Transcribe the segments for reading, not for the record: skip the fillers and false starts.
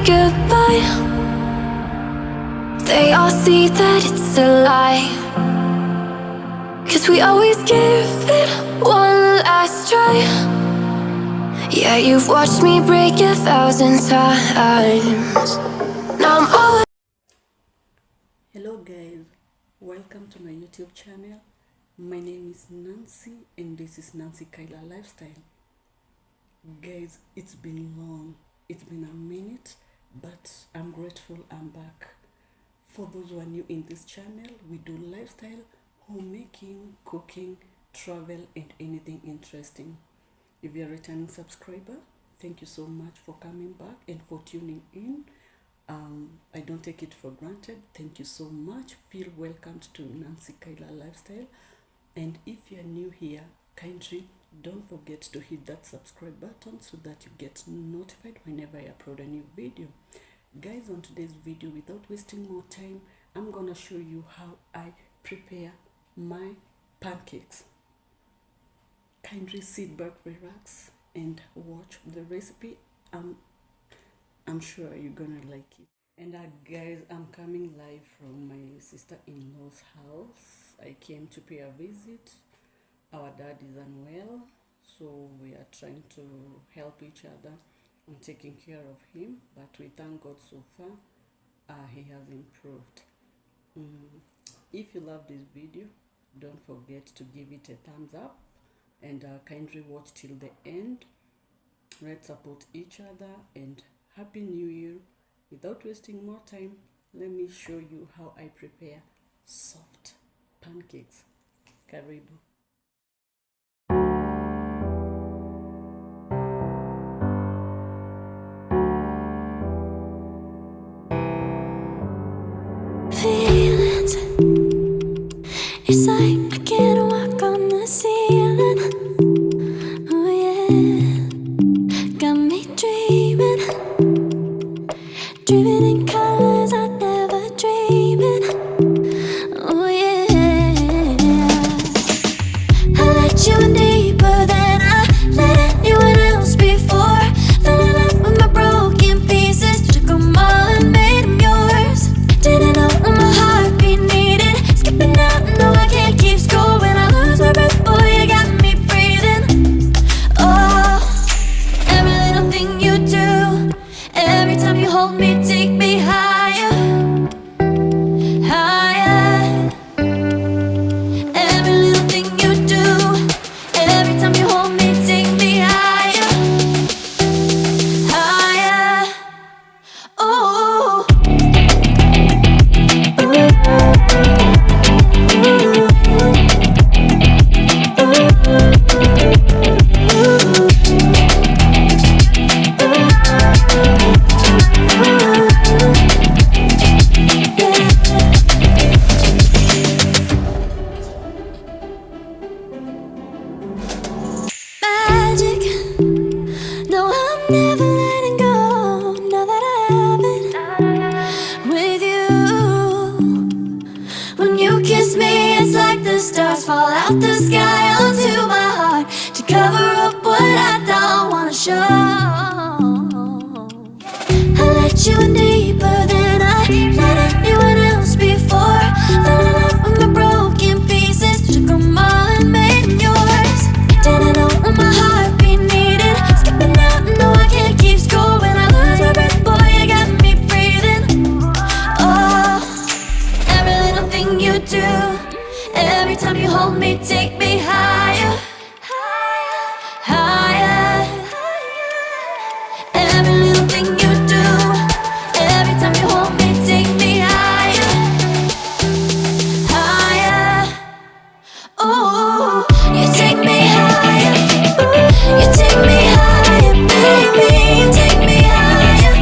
goodbye. They all see that it's a lie, 'cause we always give it one last try. Yeah, you've watched me break 1,000 times. Now I'm all. Hello guys, welcome to my YouTube channel. My name is Nancy and this is Nancy Kyla Lifestyle. Guys, it's been long, it's been a minute, but I'm grateful I'm back. For those who are new in this channel, we do lifestyle, homemaking, cooking, travel and anything interesting. If you're a returning subscriber, thank you so much for coming back and for tuning in. I don't take it for granted. Thank you so much. Feel welcomed to Nancy Kyla Lifestyle. And if you're new here, kindly don't forget to hit that subscribe button so that you get notified whenever I upload a new video. Guys, on today's video, without wasting more time, I'm gonna show you how I prepare my pancakes. Kindly sit back, relax and watch the recipe. I'm sure you're gonna like it. And guys, I'm coming live from my sister-in-law's house. I came to pay a visit. Our dad is unwell, so we are trying to help each other and taking care of him. But we thank God so far, he has improved. If you love this video, don't forget to give it a thumbs up and kindly watch till the end. Let's support each other and Happy New Year. Without wasting more time, let me show you how I prepare soft pancakes. Karibu. Feelings, it's like I can't walk on the ceiling. Oh yeah, got me dreaming, dreaming in colors I never dreamed in. Oh yeah, I let you in deeper than I let anyone else before. Fell in love with my broken pieces, took them all and made them yours. Didn't know what my heartbeat needed, skipping out, no I can't keep score. When I lose my breath, boy, you got me breathing. Oh, every little thing you do, every time you hold me, take me higher, higher. Every little thing you do, every time you hold me, take me higher, higher. Oh, magic. No, I'm never letting go. Now that I have it with you. When you kiss me, it's like the stars fall out the sky onto my heart to cover up what I don't wanna show. I let you in deeper than I let anyone else before. Fell in love with my broken pieces, took them all and made them yours. Didn't know what my heartbeat needed, skipping out, no I can't keep score. When I lose my breath, boy, you got me breathing. Oh, every little thing you do, every time you hold me, take me higher, higher. Every little thing you do, every time you hold me, take me higher, higher. Oh, you take me higher, you take me higher, baby, you take me higher,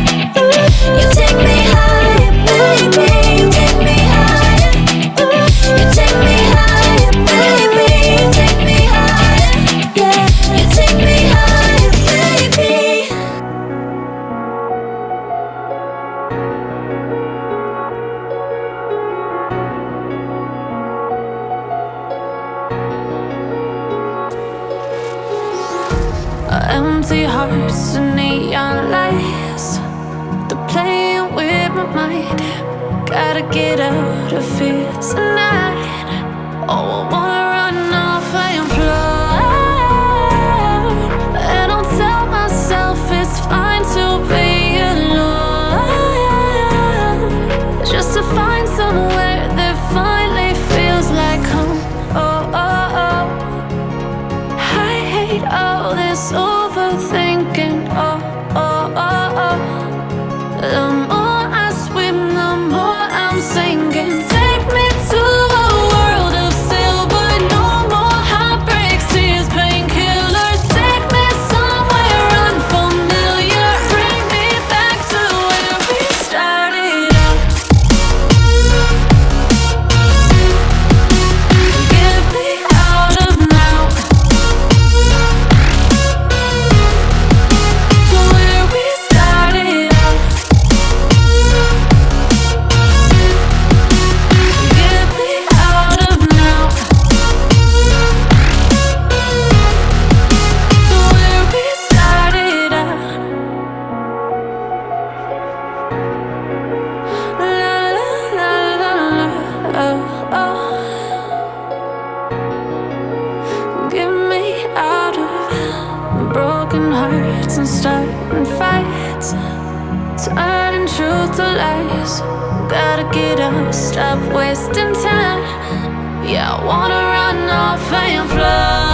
you take me higher, baby, you take me higher, you take me higher, baby, you take me higher, yeah, you take me higher, baby. Empty hearts and neon lights, the playing with my mind. Gotta get out of here tonight. Oh, I wanna run off and fly. And I'll tell myself it's fine to be alone, just to find somewhere that finally feels like home. Oh, oh, oh. I hate all this overthinking. Oh, oh, oh, oh. The more I swim, the more I'm sinking. Take me to a world of silver. No more heartbreaks, tears, painkillers. Take me somewhere unfamiliar. Bring me back to where we started out. Get me out of now, to where we started out. Get me out of now, to where we started out. La la la la la, oh, oh. Get me out of broken hearts and starting fights, turning truth to lies. Gotta get up, stop wasting time. Yeah, I wanna run off and fly.